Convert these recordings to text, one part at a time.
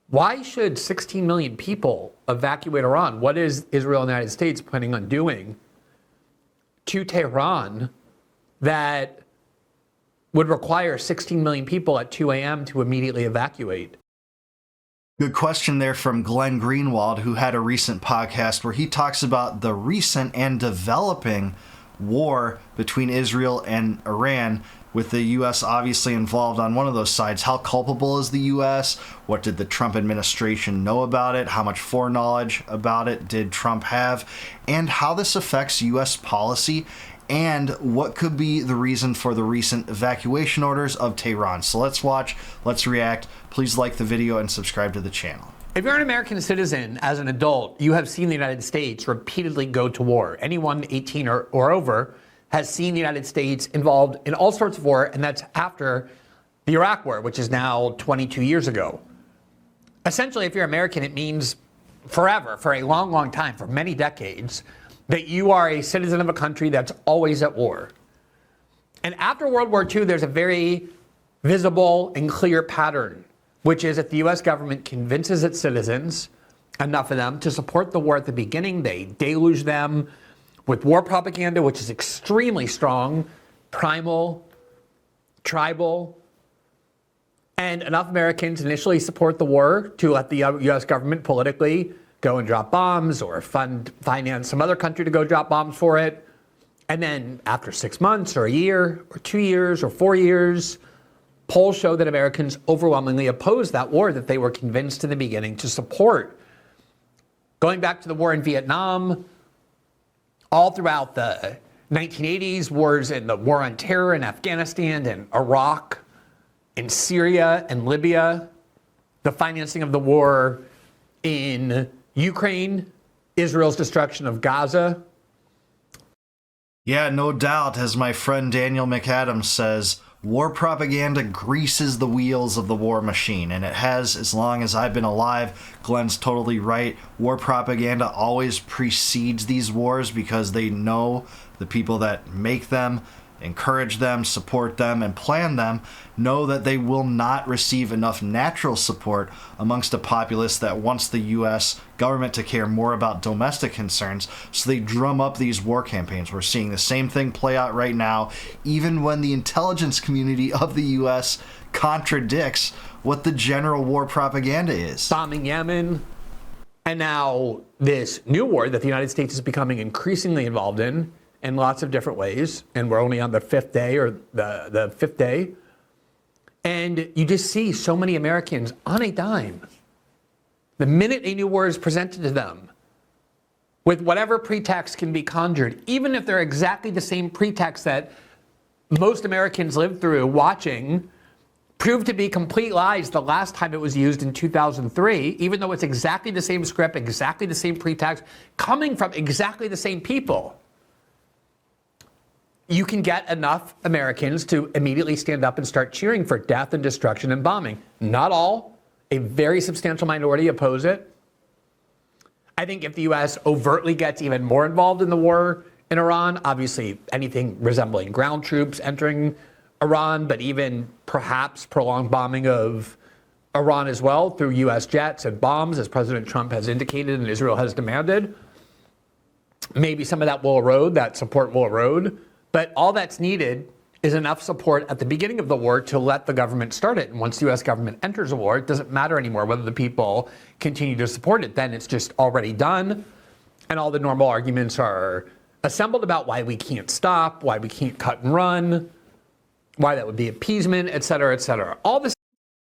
Why should 16 million people evacuate Iran? What is Israel and the United States planning on doing to Tehran that would require 16 million people at 2 a.m. to immediately evacuate? Good question there from Glenn Greenwald, who had a recent podcast where he talks about the recent and developing war between Israel and Iran, with the U.S. obviously involved on one of those sides. How culpable is the U.S.? What did the Trump administration know about it? How much foreknowledge about it did Trump have? And how this affects U.S. policy, and what could be the reason for the recent evacuation orders of Tehran. So let's watch, let's react. Please like the video and subscribe to the channel. If you're an American citizen, as an adult, you have seen the United States repeatedly go to war. Anyone 18 or over has seen the United States involved in all sorts of war, and that's after the Iraq War, which is now 22 years ago. Essentially, if you're American, it means forever, for a long, long time, for many decades, that you are a citizen of a country that's always at war. And after World War II, there's a very visible and clear pattern, which is if the U.S. government convinces its citizens, enough of them, to support the war at the beginning, they deluge them with war propaganda, which is extremely strong, primal, tribal, and enough Americans initially support the war to let the U.S. government politically go and drop bombs or finance some other country to go drop bombs for it. And then after 6 months or a year or 2 years or 4 years, polls show that Americans overwhelmingly oppose that war that they were convinced in the beginning to support. Going back to the war in Vietnam, all throughout the 1980s, wars in the war on terror in Afghanistan and Iraq, in Syria and Libya, the financing of the war in Ukraine, Israel's destruction of Gaza. Yeah, no doubt, as my friend Daniel McAdams says, war propaganda greases the wheels of the war machine, and it has as long as I've been alive. Glenn's totally right. War propaganda always precedes these wars because they know the people that make them, encourage them, support them, and plan them know that they will not receive enough natural support amongst a populace that wants the U.S. government to care more about domestic concerns, so they drum up these war campaigns. We're seeing the same thing play out right now, even when the intelligence community of the U.S. contradicts what the general war propaganda is. Bombing Yemen, and now this new war that the United States is becoming increasingly involved in lots of different ways, and we're only on the fifth day or the fifth day. And you just see so many Americans on a dime. The minute a new war is presented to them, with whatever pretext can be conjured, even if they're exactly the same pretext that most Americans lived through watching, proved to be complete lies the last time it was used in 2003, even though it's exactly the same script, exactly the same pretext, coming from exactly the same people. You can get enough Americans to immediately stand up and start cheering for death and destruction and bombing. Not all. A very substantial minority oppose it. I think if the U.S. overtly gets even more involved in the war in Iran, obviously anything resembling ground troops entering Iran, but even perhaps prolonged bombing of Iran as well through U.S. jets and bombs, as President Trump has indicated and Israel has demanded, maybe some of that will erode, that support will erode. But all that's needed is enough support at the beginning of the war to let the government start it. And once the U.S. government enters a war, it doesn't matter anymore whether the people continue to support it. Then it's just already done. And all the normal arguments are assembled about why we can't stop, why we can't cut and run, why that would be appeasement, et cetera, et cetera. All this.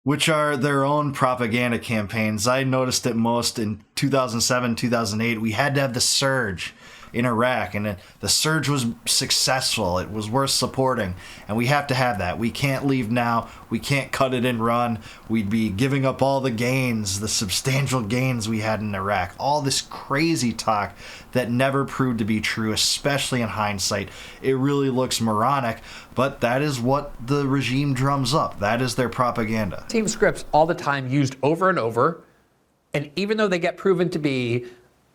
Which are their own propaganda campaigns. I noticed it most in 2007, 2008. We had to have the surge in Iraq, and the surge was successful. It was worth supporting, and we have to have that. We can't leave now. We can't cut it and run. We'd be giving up all the gains, the substantial gains we had in Iraq. All this crazy talk that never proved to be true, especially in hindsight. It really looks moronic, but that is what the regime drums up. That is their propaganda. Same scripts all the time, used over and over, and even though they get proven to be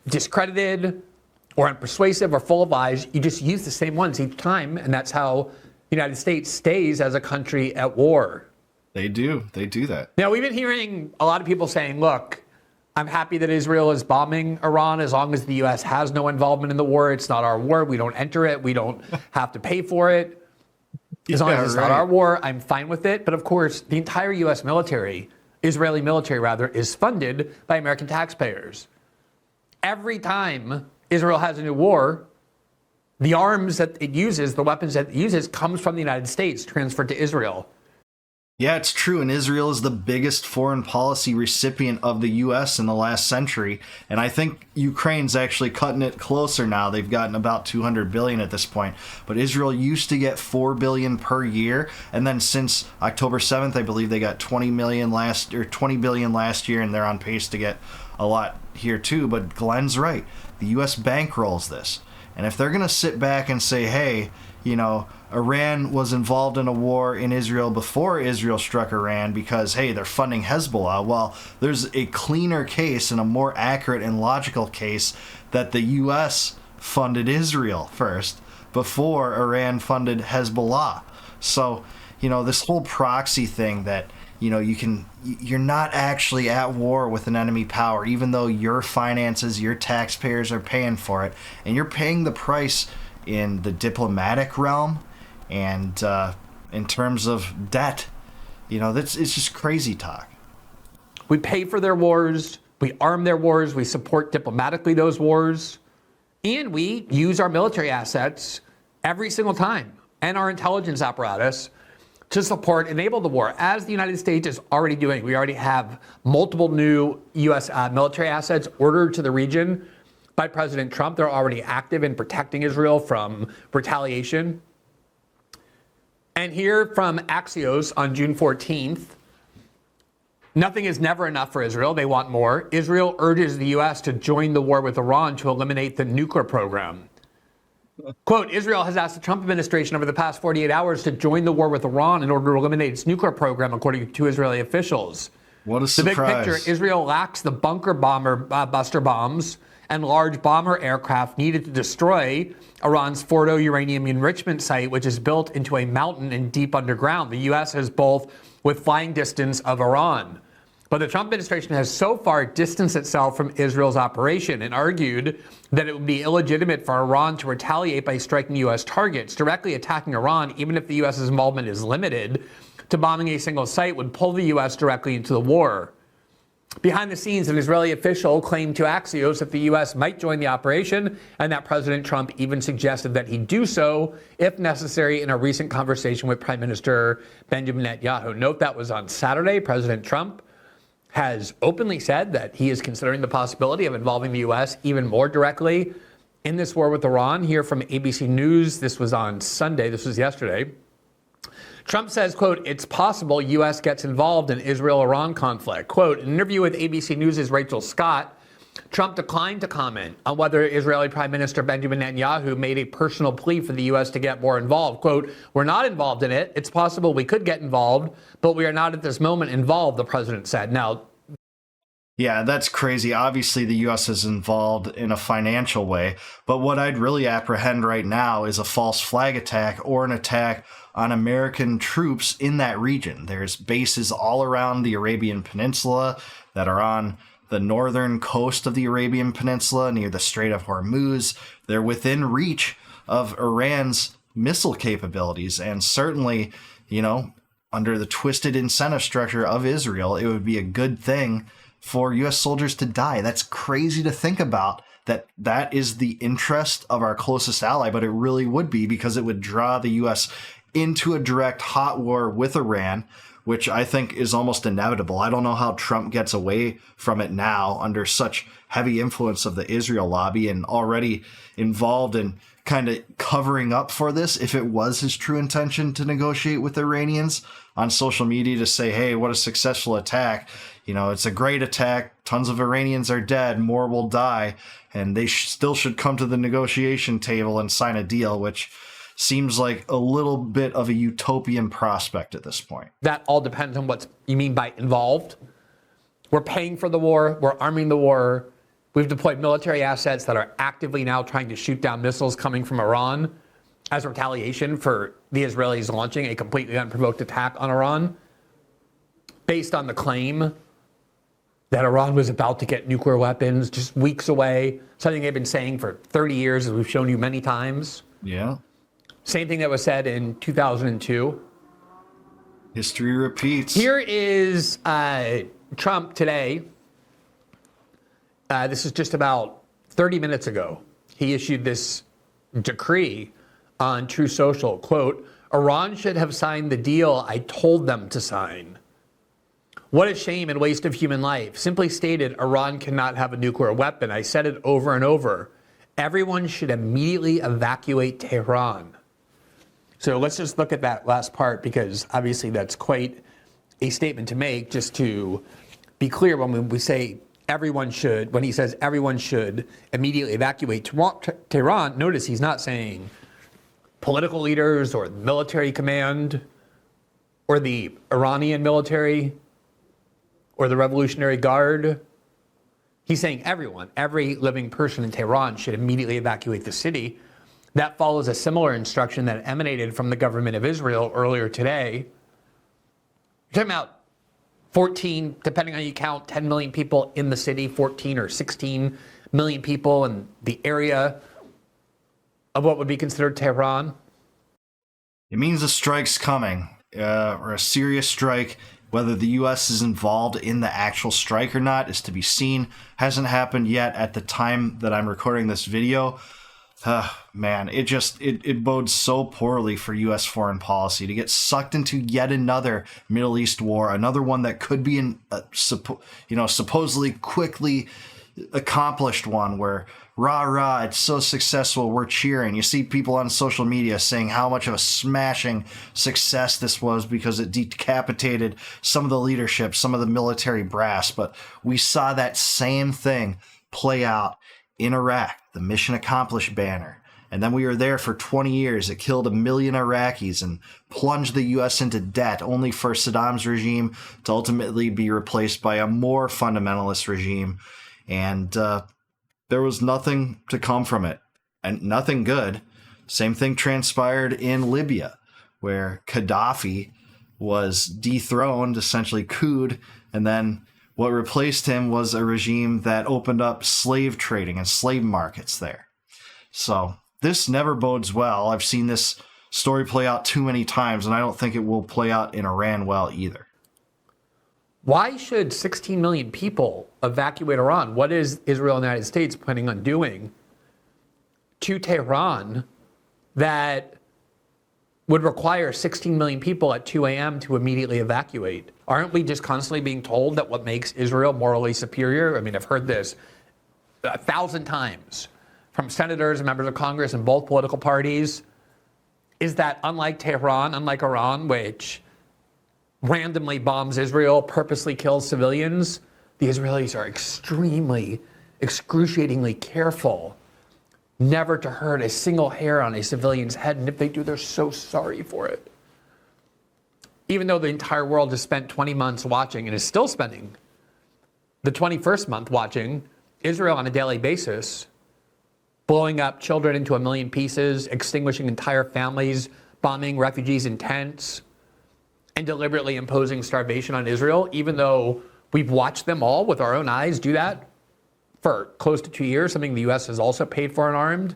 discredited or unpersuasive or full of lies, you just use the same ones each time, and that's how the United States stays as a country at war. They do that. Now, we've been hearing a lot of people saying, look, I'm happy that Israel is bombing Iran as long as the U.S. has no involvement in the war. It's not our war. We don't enter it. We don't have to pay for it. As long as it's not our war, I'm fine with it. But of course, the entire U.S. military, Israeli military rather, is funded by American taxpayers. Every time Israel has a new war, the arms that it uses, the weapons that it uses, comes from the United States, transferred to Israel. Yeah, it's true. And Israel is the biggest foreign policy recipient of the U.S. in the last century. And I think Ukraine's actually cutting it closer now. They've gotten about $200 billion at this point. But Israel used to get $4 billion per year. And then since October 7th, I believe they got $20 billion last year. And they're on pace to get a lot here too. But Glenn's right. The U.S. bankrolls this. And if they're going to sit back and say, hey, you know, Iran was involved in a war in Israel before Israel struck Iran because, hey, they're funding Hezbollah. Well, there's a cleaner case and a more accurate and logical case that the U.S. funded Israel first before Iran funded Hezbollah. So, you know, this whole proxy thing that, you know, you're not actually at war with an enemy power, even though your finances, your taxpayers are paying for it, and you're paying the price in the diplomatic realm and in terms of debt. You know, it's just crazy talk. We pay for their wars, we arm their wars, we support diplomatically those wars, and we use our military assets every single time and our intelligence apparatus to support, enable the war, as the United States is already doing. We already have multiple new U.S. Military assets ordered to the region by President Trump. They're already active in protecting Israel from retaliation. And here from Axios on June 14th, nothing is never enough for Israel. They want more. Israel urges the U.S. to join the war with Iran to eliminate the nuclear program. Quote, Israel has asked the Trump administration over the past 48 hours to join the war with Iran in order to eliminate its nuclear program, according to Israeli officials. What a surprise. The big picture, Israel lacks the bunker buster bombs and large bomber aircraft needed to destroy Iran's Fordo uranium enrichment site, which is built into a mountain and deep underground. The U.S. has both with flying distance of Iran. But the Trump administration has so far distanced itself from Israel's operation and argued that it would be illegitimate for Iran to retaliate by striking U.S. targets. Directly attacking Iran, even if the U.S.'s involvement is limited to bombing a single site, would pull the U.S. directly into the war. Behind the scenes, an Israeli official claimed to Axios that the U.S. might join the operation and that President Trump even suggested that he do so, if necessary, in a recent conversation with Prime Minister Benjamin Netanyahu. Note that was on Saturday. President Trump has openly said that he is considering the possibility of involving the U.S. even more directly in this war with Iran. Here from ABC News, this was on Sunday, this was yesterday. Trump says, quote, it's possible U.S. gets involved in Israel-Iran conflict. Quote, in an interview with ABC News' Rachel Scott, Trump declined to comment on whether Israeli Prime Minister Benjamin Netanyahu made a personal plea for the U.S. to get more involved. Quote, we're not involved in it. It's possible we could get involved, but we are not at this moment involved, the president said. Now, yeah, that's crazy. Obviously, the U.S. is involved in a financial way, but what I'd really apprehend right now is a false flag attack or an attack on American troops in that region. There's bases all around the Arabian Peninsula that are on the northern coast of the Arabian Peninsula near the Strait of Hormuz. They're within reach of Iran's missile capabilities, and certainly, you know, under the twisted incentive structure of Israel, it would be a good thing for U.S. soldiers to die. That's crazy to think about, that is the interest of our closest ally, but it really would be, because it would draw the U.S. into a direct hot war with Iran, which I think is almost inevitable. I don't know how Trump gets away from it now under such heavy influence of the Israel lobby and already involved in kind of covering up for this if it was his true intention to negotiate with Iranians on social media to say, hey, what a successful attack. You know, it's a great attack. Tons of Iranians are dead. More will die. And they still should come to the negotiation table and sign a deal, which seems like a little bit of a utopian prospect at this point. That all depends on what you mean by involved. We're paying for the war. We're arming the war. We've deployed military assets that are actively now trying to shoot down missiles coming from Iran as retaliation for the Israelis launching a completely unprovoked attack on Iran. based on the claim that Iran was about to get nuclear weapons just weeks away, something they've been saying for 30 years, as we've shown you many times. Yeah. Same thing that was said in 2002. History repeats. Here is Trump today. This is just about 30 minutes ago. He issued this decree on True Social. Quote, Iran should have signed the deal I told them to sign. What a shame and waste of human life. Simply stated, Iran cannot have a nuclear weapon. I said it over and over. Everyone should immediately evacuate Tehran. So let's just look at that last part, because obviously that's quite a statement to make. Just to be clear, when we say everyone should, when he says everyone should immediately evacuate Tehran, notice he's not saying political leaders or military command or the Iranian military or the Revolutionary Guard. He's saying everyone, every living person in Tehran should immediately evacuate the city. That follows a similar instruction that emanated from the government of Israel earlier today. You're talking about 14, depending on how you count, 10 million people in the city, 14 or 16 million people in the area of what would be considered Tehran. It means a strike's coming, or a serious strike. Whether the U.S. is involved in the actual strike or not is to be seen. Hasn't happened yet at the time that I'm recording this video. Man, it bodes so poorly for U.S. foreign policy to get sucked into yet another Middle East war, another one that could be supposedly quickly accomplished one where rah, it's so successful, we're cheering. You see people on social media saying how much of a smashing success this was because it decapitated some of the leadership, some of the military brass. But we saw that same thing play out in Iraq, the mission accomplished banner. And then we were there for 20 years. It killed 1 million Iraqis and plunged the U.S. into debt, only for Saddam's regime to ultimately be replaced by a more fundamentalist regime. And there was nothing to come from it, and nothing good. Same thing transpired in Libya, where Gaddafi was dethroned, essentially couped, and then what replaced him was a regime that opened up slave trading and slave markets there. So this never bodes well. I've seen this story play out too many times, and I don't think it will play out in Iran well either. Why should 16 million people evacuate Iran? What is Israel and the United States planning on doing to Tehran that would require 16 million people at 2 a.m. to immediately evacuate? Aren't we just constantly being told that what makes Israel morally superior? I mean, I've heard this 1,000 times from senators and members of Congress in both political parties, is that unlike Tehran, unlike Iran, which randomly bombs Israel, purposely kills civilians, the Israelis are extremely, excruciatingly careful never to hurt a single hair on a civilian's head. And if they do, they're so sorry for it. Even though the entire world has spent 20 months watching and is still spending the 21st month watching Israel on a daily basis, blowing up children into 1 million pieces, extinguishing entire families, bombing refugees in tents, and deliberately imposing starvation on Israel, even though we've watched them all with our own eyes do that for close to 2 years, something the U.S. has also paid for and armed.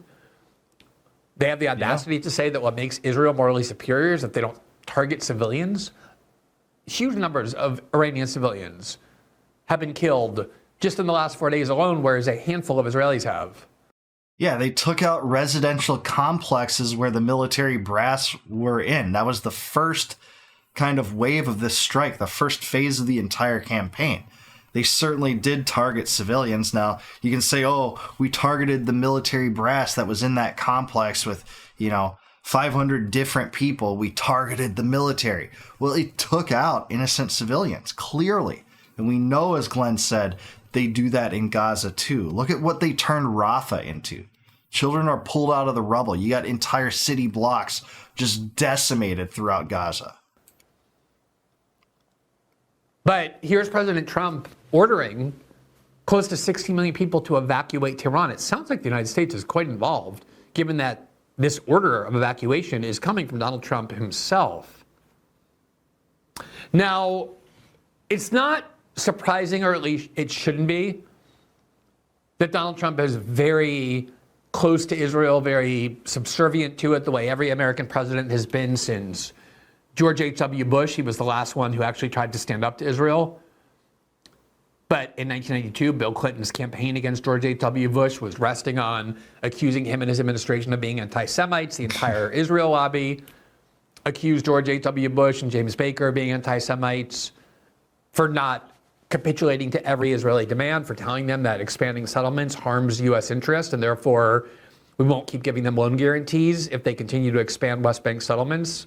They have the audacity to say that what makes Israel morally superior is that they don't target civilians. Huge numbers of Iranian civilians have been killed just in the last 4 days alone, whereas a handful of Israelis have. Yeah, they took out residential complexes where the military brass were in. That was the first kind of wave of this strike, the first phase of the entire campaign. They certainly did target civilians. Now, you can say, oh, we targeted the military brass that was in that complex with, 500 different people. We targeted the military. Well, it took out innocent civilians, clearly. And we know, as Glenn said, they do that in Gaza too. Look at what they turned Rafah into. Children are pulled out of the rubble. You got entire city blocks just decimated throughout Gaza. But here's President Trump ordering close to 60 million people to evacuate Tehran. It sounds like the United States is quite involved, given that this order of evacuation is coming from Donald Trump himself. Now, It's not surprising, or at least it shouldn't be, that Donald Trump is very close to Israel, very subservient to it, the way every American president has been since George H.W. Bush. He was the last one who actually tried to stand up to Israel. But in 1992, Bill Clinton's campaign against George H.W. Bush was resting on accusing him and his administration of being anti-Semites. The entire Israel lobby accused George H.W. Bush and James Baker of being anti-Semites for not capitulating to every Israeli demand, for telling them that expanding settlements harms U.S. interest, and therefore we won't keep giving them loan guarantees if they continue to expand West Bank settlements.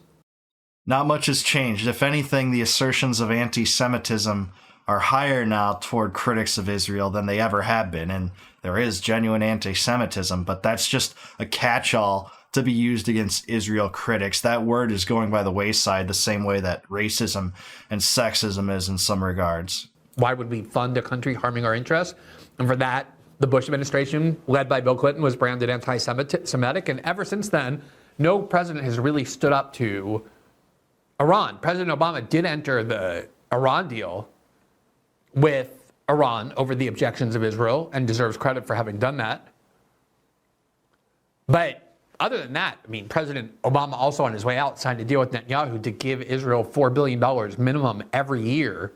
Not much has changed. If anything, the assertions of anti-Semitism are higher now toward critics of Israel than they ever have been, and there is genuine anti-Semitism, but that's just a catch-all to be used against Israel critics. That word is going by the wayside the same way that racism and sexism is in some regards. Why would we fund a country harming our interests? And for that, the Bush administration, led by Bill Clinton, was branded anti-Semitic. And ever since then, no president has really stood up to Iran. President Obama did enter the Iran deal with Iran over the objections of Israel and deserves credit for having done that. But other than that, I mean, President Obama also on his way out signed a deal with Netanyahu to give Israel $4 billion minimum every year,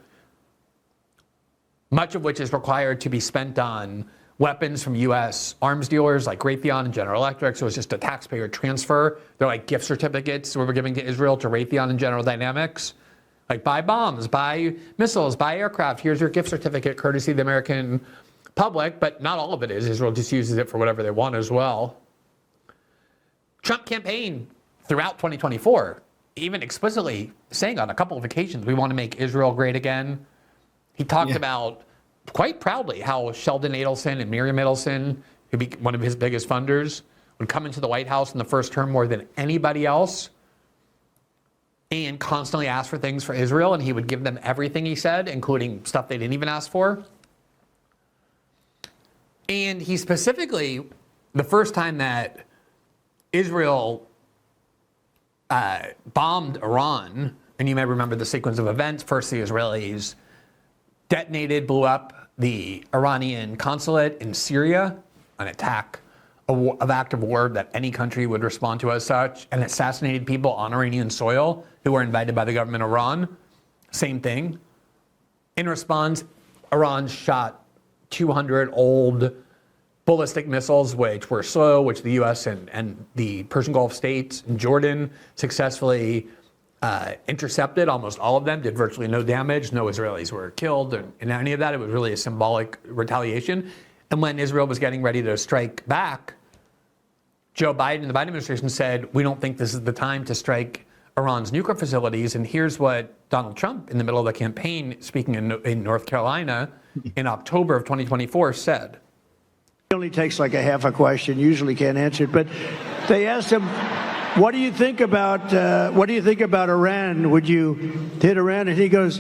much of which is required to be spent on weapons from U.S. arms dealers like Raytheon and General Electric. So it's just a taxpayer transfer. They're like gift certificates we were giving to Israel, to Raytheon and General Dynamics. Like, buy bombs, buy missiles, buy aircraft. Here's your gift certificate, courtesy of the American public. But not all of it is. Israel just uses it for whatever they want as well. Trump campaign throughout 2024, even explicitly saying on a couple of occasions, we want to make Israel great again. He talked about, quite proudly, how Sheldon Adelson and Miriam Adelson, who be one of his biggest funders, would come into the White House in the first term more than anybody else and constantly ask for things for Israel, and he would give them everything, he said, including stuff they didn't even ask for. And he specifically, the first time that Israel bombed Iran, and you may remember the sequence of events, first the Israelis detonated, blew up the Iranian consulate in Syria, an attack, an act of war that any country would respond to as such, and assassinated people on Iranian soil who were invited by the government of Iran. Same thing. In response, Iran shot 200 old ballistic missiles, which were slow, which the U.S. and the Persian Gulf states and Jordan successfully intercepted. Almost all of them did virtually no damage. No Israelis were killed in any of that. It was really a symbolic retaliation. And when Israel was getting ready to strike back, Joe Biden and the Biden administration said, we don't think this is the time to strike Iran's nuclear facilities. And here's what Donald Trump, in the middle of the campaign, speaking in North Carolina in October of 2024, said. It only takes like a half a question, usually can't answer it, but they asked him, what do you think about Iran? Would you hit Iran? And he goes,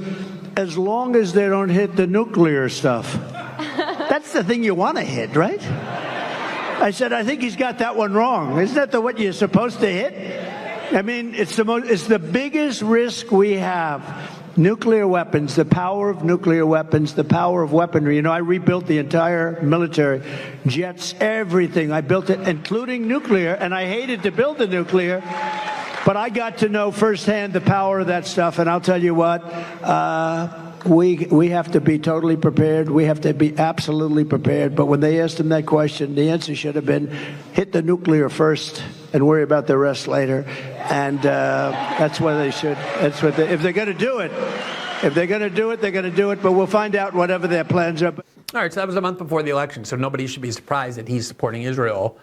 as long as they don't hit the nuclear stuff. That's the thing you want to hit, right? I said, I think he's got that one wrong. Isn't that what you're supposed to hit? I mean, it's the biggest risk we have. Nuclear weapons, the power of nuclear weapons, the power of weaponry. You know, I rebuilt the entire military, jets, everything. I built it, including nuclear, and I hated to build the nuclear, but I got to know firsthand the power of that stuff, and I'll tell you what, we have to be totally prepared. We have to be absolutely prepared. But when they asked him that question, the answer should have been, hit the nuclear first and worry about the rest later. And that's what they should. That's what if they're going to do it. If they're going to do it, they're going to do it. But we'll find out whatever their plans are. All right, so that was a month before the election, so nobody should be surprised that he's supporting Israel.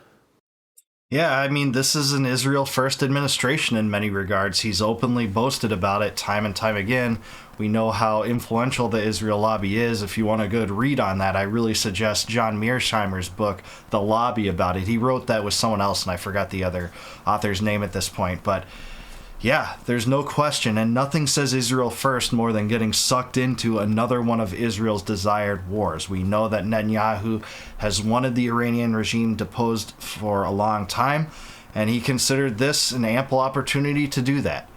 Yeah, I mean, this is an Israel-first administration in many regards. He's openly boasted about it time and time again. We know how influential the Israel lobby is. If you want a good read on that, I really suggest John Mearsheimer's book, The Lobby, about it. He wrote that with someone else, and I forgot the other author's name at this point. But yeah, there's no question, and nothing says Israel first more than getting sucked into another one of Israel's desired wars. We know that Netanyahu has wanted the Iranian regime deposed for a long time, and he considered this an ample opportunity to do that.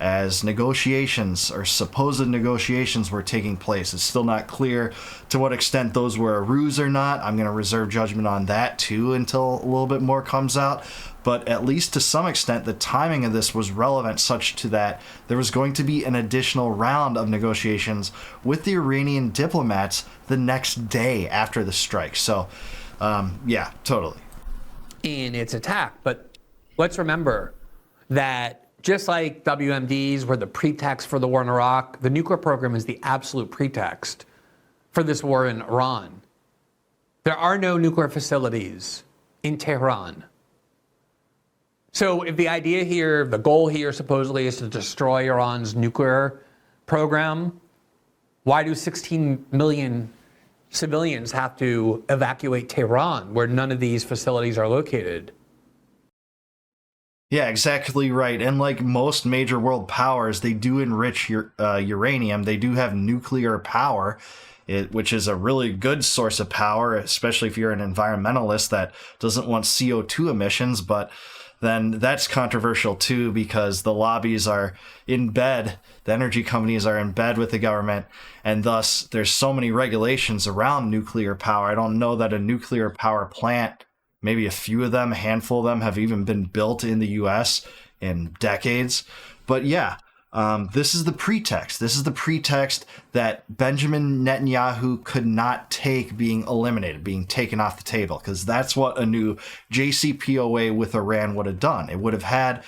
as negotiations or supposed negotiations were taking place. It's still not clear to what extent those were a ruse or not. I'm going to reserve judgment on that too until a little bit more comes out. But at least to some extent, the timing of this was relevant such to that there was going to be an additional round of negotiations with the Iranian diplomats the next day after the strike. So, yeah, totally. In its attack. But let's remember that just like WMDs were the pretext for the war in Iraq, the nuclear program is the absolute pretext for this war in Iran. There are no nuclear facilities in Tehran. So if the idea here, the goal here supposedly is to destroy Iran's nuclear program, why do 16 million civilians have to evacuate Tehran, where none of these facilities are located? Yeah, exactly right. And like most major world powers, they do enrich uranium. They do have nuclear power, which is a really good source of power, especially if you're an environmentalist that doesn't want CO2 emissions. But then that's controversial too, because the lobbies are in bed, the energy companies are in bed with the government, and thus there's so many regulations around nuclear power. I don't know that a nuclear power plant, maybe a few of them, a handful of them, have even been built in the US in decades. But yeah, this is the pretext. This is the pretext that Benjamin Netanyahu could not take being eliminated, being taken off the table, because that's what a new JCPOA with Iran would have done. It would have had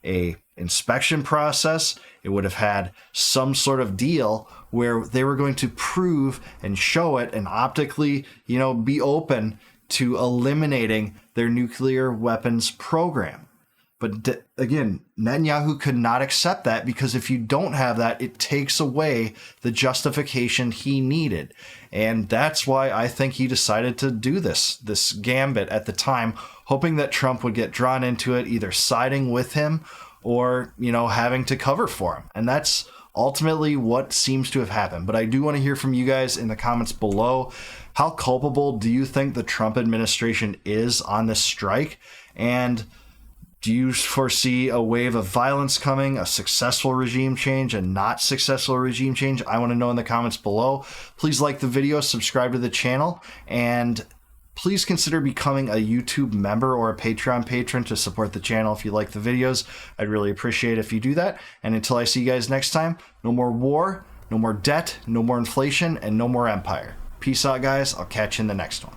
a inspection process. It would have had some sort of deal where they were going to prove and show it and optically, be open to eliminating their nuclear weapons program. But again, Netanyahu could not accept that, because if you don't have that, it takes away the justification he needed. And that's why I think he decided to do this gambit at the time, hoping that Trump would get drawn into it, either siding with him or, having to cover for him. And that's ultimately what seems to have happened. But I do want to hear from you guys in the comments below. How culpable do you think the Trump administration is on this strike? And do you foresee a wave of violence coming, a successful regime change, a not successful regime change? I want to know in the comments below. Please like the video, subscribe to the channel, and please consider becoming a YouTube member or a Patreon patron to support the channel if you like the videos. I'd really appreciate it if you do that. And until I see you guys next time, no more war, no more debt, no more inflation, and no more empire. Peace out, guys. I'll catch you in the next one.